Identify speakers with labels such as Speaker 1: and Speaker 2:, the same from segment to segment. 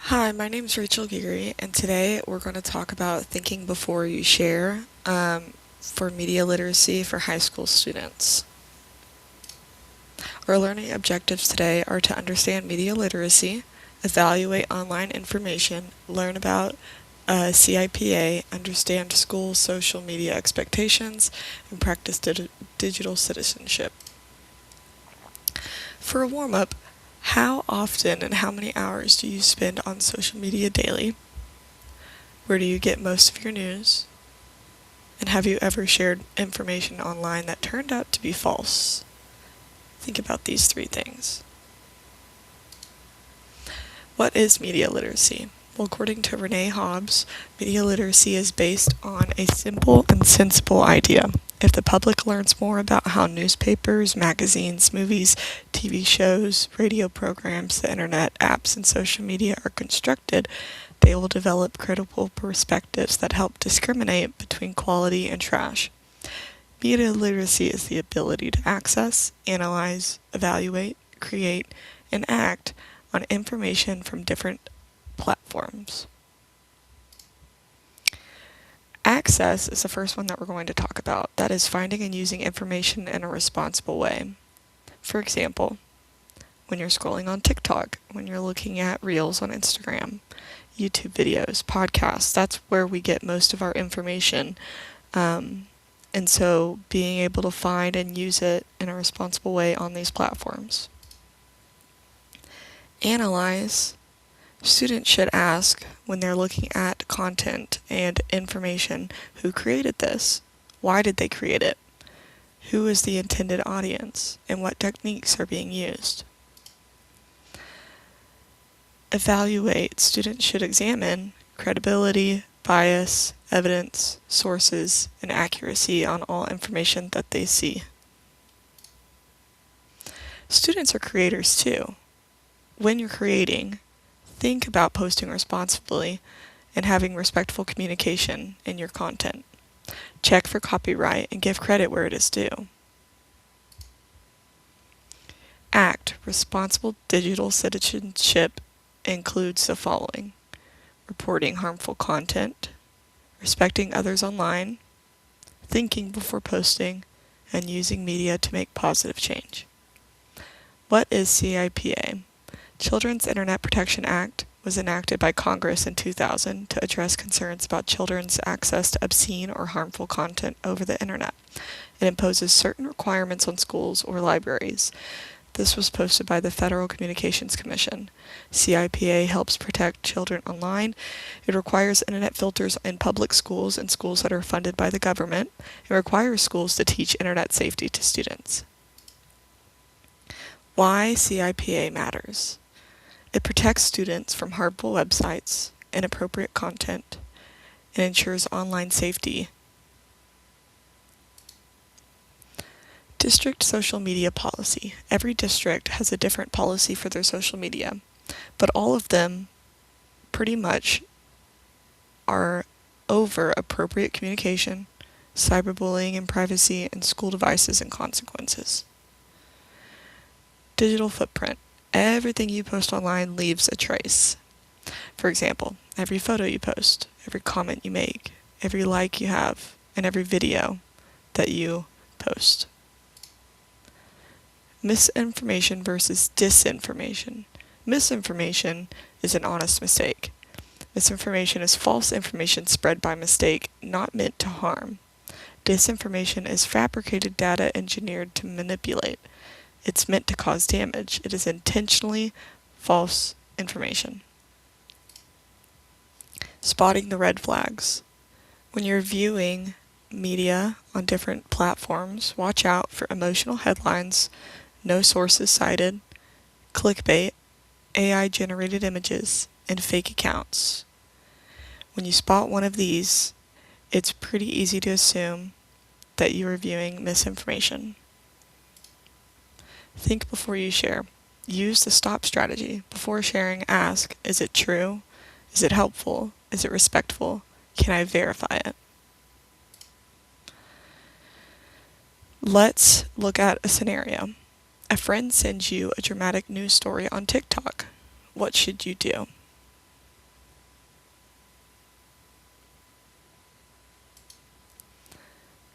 Speaker 1: Hi, my name is Rachel Geary, and today we're going to talk about thinking before you share for media literacy for high school students. Our learning objectives today are to understand media literacy, evaluate online information, learn about CIPA, understand school social media expectations, and practice digital citizenship. For a warm-up, how often and how many hours do you spend on social media daily? Where do you get most of your news? And have you ever shared information online that turned out to be false? Think about these three things. What is media literacy? Well, according to Renee Hobbs, media literacy is based on a simple and sensible idea. If the public learns more about how newspapers, magazines, movies, TV shows, radio programs, the internet, apps, and social media are constructed, they will develop critical perspectives that help discriminate between quality and trash. Media literacy is the ability to access, analyze, evaluate, create, and act on information from different platforms. Access is the first one that we're going to talk about. That is finding and using information in a responsible way. For example, when you're scrolling on TikTok, when you're looking at Reels on Instagram, YouTube videos, podcasts, that's where we get most of our information. And so being able to find and use it in a responsible way on these platforms. Analyze. Students should ask when they're looking at content and information, who created this? Why did they create it? Who is the intended audience? And what techniques are being used? Evaluate. Students should examine credibility, bias, evidence, sources, and accuracy on all information that they see. Students are creators too. When you're creating, think about posting responsibly and having respectful communication in your content. Check for copyright and give credit where it is due. Act. Responsible digital citizenship includes the following: reporting harmful content, respecting others online, thinking before posting, and using media to make positive change. What is CIPA? Children's Internet Protection Act was enacted by Congress in 2000 to address concerns about children's access to obscene or harmful content over the internet. It imposes certain requirements on schools or libraries. This was posted by the Federal Communications Commission. CIPA helps protect children online. It requires internet filters in public schools and schools that are funded by the government. It requires schools to teach internet safety to students. Why CIPA matters. It protects students from harmful websites, inappropriate content, and ensures online safety. District social media policy. Every district has a different policy for their social media, but all of them pretty much are over appropriate communication, cyberbullying and privacy, and school devices and consequences. Digital footprint. Everything you post online leaves a trace. For example, every photo you post, every comment you make, every like you have, and every video that you post. Misinformation versus disinformation. Misinformation is an honest mistake. Misinformation is false information spread by mistake, not meant to harm. Disinformation is fabricated data engineered to manipulate. It's meant to cause damage. It is intentionally false information. Spotting the red flags. When you're viewing media on different platforms, watch out for emotional headlines, no sources cited, clickbait, AI-generated images, and fake accounts. When you spot one of these, it's pretty easy to assume that you are viewing misinformation. Think before you share. Use the stop strategy. Before sharing, ask, is it true? Is it helpful? Is it respectful? Can I verify it? Let's look at a scenario. A friend sends you a dramatic news story on TikTok. What should you do?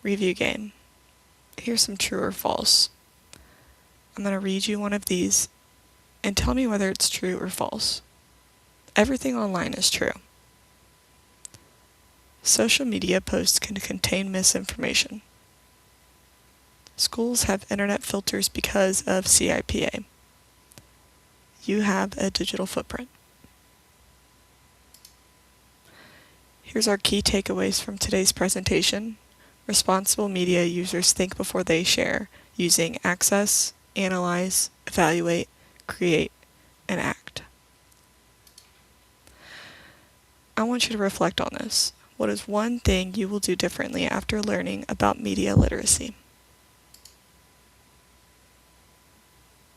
Speaker 1: Review game. Here's some true or false. I'm going to read you one of these and tell me whether it's true or false. Everything online is true. Social media posts can contain misinformation. Schools have internet filters because of CIPA. You have a digital footprint. Here's our key takeaways from today's presentation. Responsible media users think before they share, using access, analyze, evaluate, create, and act. I want you to reflect on this. What is one thing you will do differently after learning about media literacy?